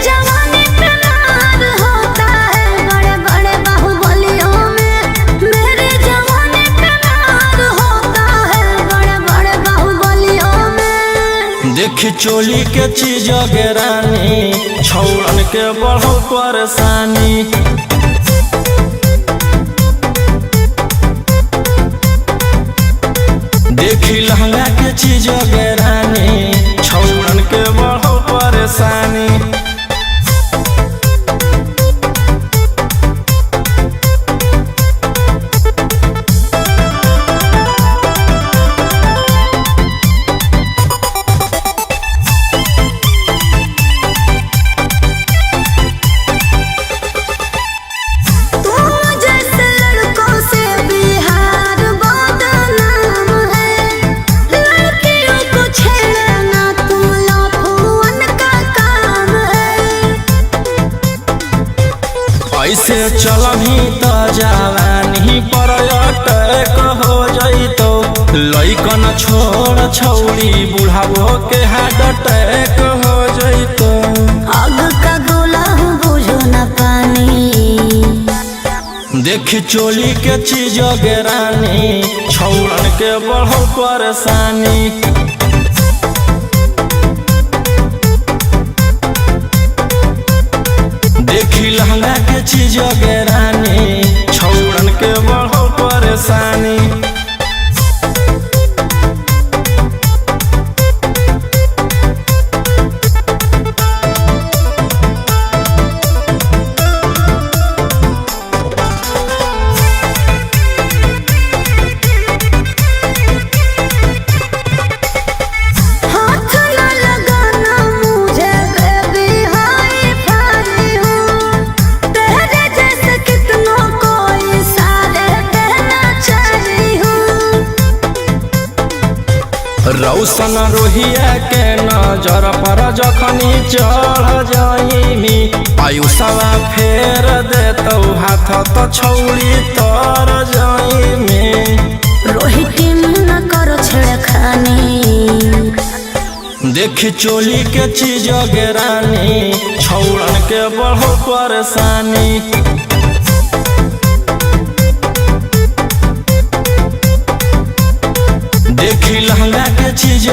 जवानी पे मार होता है बड़े बड़े बाहुबलियों में। मेरे जवानी पे मार होता है बड़े बड़े बाहुबलियों में। देखी चोली के चीज रानी छौड़न के बढ़ो परेशानी। देखी लहंगा के चीज रानी छौड़न के बढ़ो परेशानी। ऐसे चलही तो जवानी पर अटैक हो जइतो। लइकन छोड़ छौड़ी बुढ़ावो के हार्ट अटैक हो जइतो। आग का गोला बुझो न पानी। देखी चोली के चीज रानी छौड़न के बढ़ो परेशानी। देखी लहंगा के चीज रानी छौड़न के बढ़ो परेशानी। रौशन रोहिया के नजर पर जखनी चढ़ जाइमी। आयुषवा फेर देतौ हाथ तो छौड़ी तर जाइमी। रोहित न करो छेड़खानी। देखी चोली के चीज रानी छौड़न के बढ़ो परेशानी। देखी लहंगा के चीज